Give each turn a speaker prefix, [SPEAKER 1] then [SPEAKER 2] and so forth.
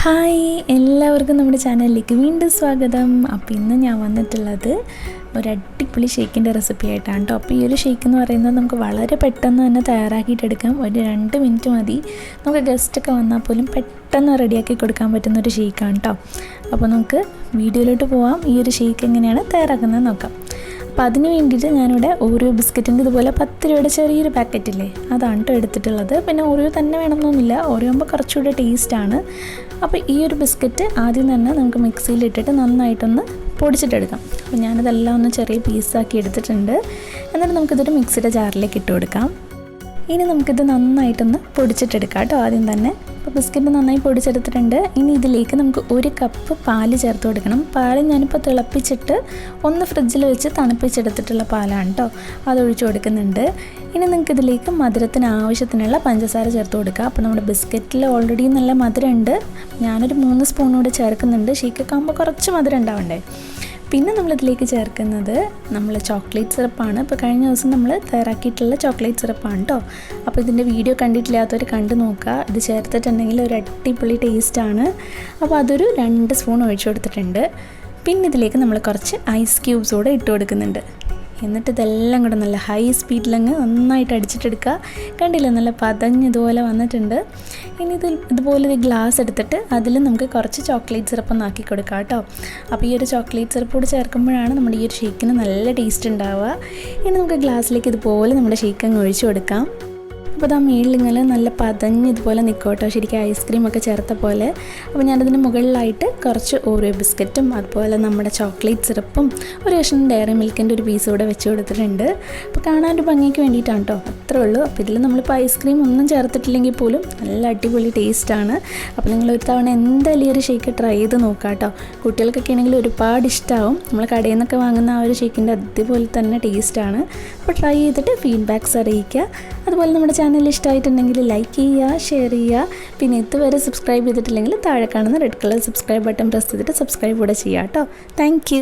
[SPEAKER 1] Hi എല്ലാവർക്കും നമ്മുടെ ചാനലിലേക്ക് വീണ്ടും സ്വാഗതം. അപ്പോൾ ഇന്ന് ഞാൻ വന്നിട്ടുള്ളത് ഒരു അടിപൊളി ഷേക്കിൻ്റെ റെസിപ്പി ആയിട്ടാണ് കേട്ടോ. അപ്പോൾ ഈ ഒരു ഷേക്ക് എന്ന് പറയുന്നത് നമുക്ക് വളരെ പെട്ടെന്ന് തന്നെ തയ്യാറാക്കിയിട്ടെടുക്കാം. ഒരു 2 മിനിറ്റ് മതി. നമുക്ക് ഗസ്റ്റൊക്കെ വന്നാൽ പോലും പെട്ടെന്ന് റെഡിയാക്കി കൊടുക്കാൻ പറ്റുന്നൊരു ഷേക്കാണ് കേട്ടോ. അപ്പോൾ നമുക്ക് വീഡിയോയിലോട്ട് പോവാം. ഈ ഒരു ഷേക്ക് എങ്ങനെയാണ് തയ്യാറാക്കുന്നത് നോക്കാം. അപ്പോൾ അതിന് വേണ്ടിയിട്ട് ഞാനിവിടെ ഓറിയോ ബിസ്ക്കറ്റിൻ്റെ ഇതുപോലെ 10 രൂപയുടെ ചെറിയൊരു പാക്കറ്റില്ലേ, അതാണ് കേട്ടോ എടുത്തിട്ടുള്ളത്. പിന്നെ ഓറിയോ തന്നെ വേണമെന്നൊന്നുമില്ല, ഓറിയോ ആകുമ്പോൾ കുറച്ചുകൂടെ ടേസ്റ്റാണ്. അപ്പോൾ ഈ ഒരു ബിസ്ക്കറ്റ് ആദ്യം തന്നെ നമുക്ക് മിക്സിയിലിട്ടിട്ട് നന്നായിട്ടൊന്ന് പൊടിച്ചിട്ടെടുക്കാം. അപ്പോൾ ഞാനതെല്ലാം ഒന്ന് ചെറിയ പീസാക്കി എടുത്തിട്ടുണ്ട്. എന്നിട്ട് നമുക്കിതൊരു മിക്സിയുടെ ജാറിലേക്ക് ഇട്ട് കൊടുക്കാം. ഇനി നമുക്കിത് നന്നായിട്ടൊന്ന് പൊടിച്ചിട്ടെടുക്കാം കേട്ടോ ആദ്യം തന്നെ. അപ്പോൾ ബിസ്ക്കറ്റ് നന്നായി പൊടിച്ചെടുത്തിട്ടുണ്ട്. ഇനി ഇതിലേക്ക് നമുക്ക് 1 കപ്പ് പാല് ചേർത്ത് കൊടുക്കണം. പാല് ഞാനിപ്പോൾ തിളപ്പിച്ചിട്ട് ഒന്ന് ഫ്രിഡ്ജിൽ വെച്ച് തണുപ്പിച്ചെടുത്തിട്ടുള്ള പാലാണ് കേട്ടോ, അതൊഴിച്ച് കൊടുക്കുന്നുണ്ട്. ഇനി നിങ്ങൾക്ക് ഇതിലേക്ക് മധുരത്തിന് ആവശ്യത്തിനുള്ള പഞ്ചസാര ചേർത്ത് കൊടുക്കുക. അപ്പോൾ നമ്മുടെ ബിസ്ക്കറ്റിൽ ഓൾറെഡി നല്ല മധുരമുണ്ട്. ഞാനൊരു 3 സ്പൂൺ കൂടെ ചേർക്കുന്നുണ്ട്. ഷേക്കൊക്കെ ആകുമ്പോൾ കുറച്ച് മധുരം ഉണ്ടാവണ്ടേ. പിന്നെ നമ്മളിതിലേക്ക് ചേർക്കുന്നത് ചോക്ലേറ്റ് സിറപ്പാണ്. ഇപ്പോൾ കഴിഞ്ഞ ദിവസം നമ്മൾ തയ്യാറാക്കിയിട്ടുള്ള ചോക്ലേറ്റ് സിറപ്പാണ് കേട്ടോ. അപ്പോൾ ഇതിൻ്റെ വീഡിയോ കണ്ടിട്ടില്ലാത്തവർ കണ്ടു നോക്കുക. ഇത് ചേർത്തിട്ടുണ്ടെങ്കിൽ ഒരു അടിപൊളി ടേസ്റ്റാണ്. അപ്പോൾ അതൊരു 2 സ്പൂൺ ഒഴിച്ചു കൊടുത്തിട്ടുണ്ട്. പിന്നെ ഇതിലേക്ക് നമ്മൾ കുറച്ച് ഐസ് ക്യൂബ്സ് കൂടെ ഇട്ട് കൊടുക്കുന്നുണ്ട്. എന്നിട്ട് ഇതെല്ലാം കൂടെ നല്ല ഹൈ സ്പീഡിലങ്ങ് നന്നായിട്ട് അടിച്ചിട്ടെടുക്കുക. കണ്ടില്ല, നല്ല പതഞ്ഞതുപോലെ വന്നിട്ടുണ്ട്. ഇനി ഇതുപോലെ ഒരു ഗ്ലാസ് എടുത്തിട്ട് അതിൽ നമുക്ക് കുറച്ച് ചോക്ലേറ്റ് സിറപ്പ് ആക്കി കൊടുക്കാം കേട്ടോ. അപ്പോൾ ഈ ഒരു ചോക്ലേറ്റ് സിറപ്പ് കൂടി ചേർക്കുമ്പോഴാണ് നമ്മുടെ ഈ ഒരു ഷേക്കിന് നല്ല ടേസ്റ്റ് ഉണ്ടാവുക. ഇനി നമുക്ക് ഗ്ലാസ്സിലേക്ക് ഇതുപോലെ നമ്മുടെ ഷേക്ക് അങ്ങ് ഒഴിച്ചു കൊടുക്കാം. അപ്പോൾ ആ മേളിലിങ്ങനെ നല്ല പതഞ്ഞ് ഇതുപോലെ നിൽക്കോട്ടോ, ശരിക്കും ഐസ്ക്രീമൊക്കെ ചേർത്ത പോലെ. അപ്പോൾ ഞാനതിന് മുകളിലായിട്ട് കുറച്ച് ഓറിയോ ബിസ്ക്കറ്റും അതുപോലെ നമ്മുടെ ചോക്ലേറ്റ് സിറപ്പും ഒരു കഷ്ണം ഡയറി മിൽക്കിൻ്റെ ഒരു പീസ് കൂടെ വെച്ച് കൊടുത്തിട്ടുണ്ട്. അപ്പോൾ കാണാനൊരു ഭംഗിക്ക് വേണ്ടിയിട്ടാണ് കേട്ടോ, അത്രേ ഉള്ളൂ. അപ്പോൾ ഇതിൽ നമ്മളിപ്പോൾ ഐസ്ക്രീം ഒന്നും ചേർത്തിട്ടില്ലെങ്കിൽ പോലും നല്ല അടിപൊളി ടേസ്റ്റാണ്. അപ്പോൾ നിങ്ങൾ ഒരു തവണ എന്തായാലും ഈ ഒരു ഷേക്ക് ട്രൈ ചെയ്ത് നോക്കാം കേട്ടോ. കുട്ടികൾക്കൊക്കെ ആണെങ്കിൽ ഒരുപാട് ഇഷ്ടമാവും. നമ്മൾ കടയിൽ നിന്നൊക്കെ വാങ്ങുന്ന ആ ഒരു ഷേക്കിൻ്റെ അതുപോലെ തന്നെ ടേസ്റ്റാണ്. അപ്പോൾ ട്രൈ ചെയ്തിട്ട് ഫീഡ്ബാക്ക്സ് അറിയിക്കുക. അതുപോലെ നമ്മുടെ ചാനൽ ഇഷ്ടമായിട്ടുണ്ടെങ്കിൽ ലൈക്ക് ചെയ്യുക, ഷെയർ ചെയ്യുക. പിന്നെ ഇതുവരെ സബ്സ്ക്രൈബ് ചെയ്തിട്ടില്ലെങ്കിൽ താഴെ കാണുന്ന red colour subscribe button press ചെയ്തിട്ട് സബ്സ്ക്രൈബ് കൂടെ ചെയ്യാം കേട്ടോ. Thank you.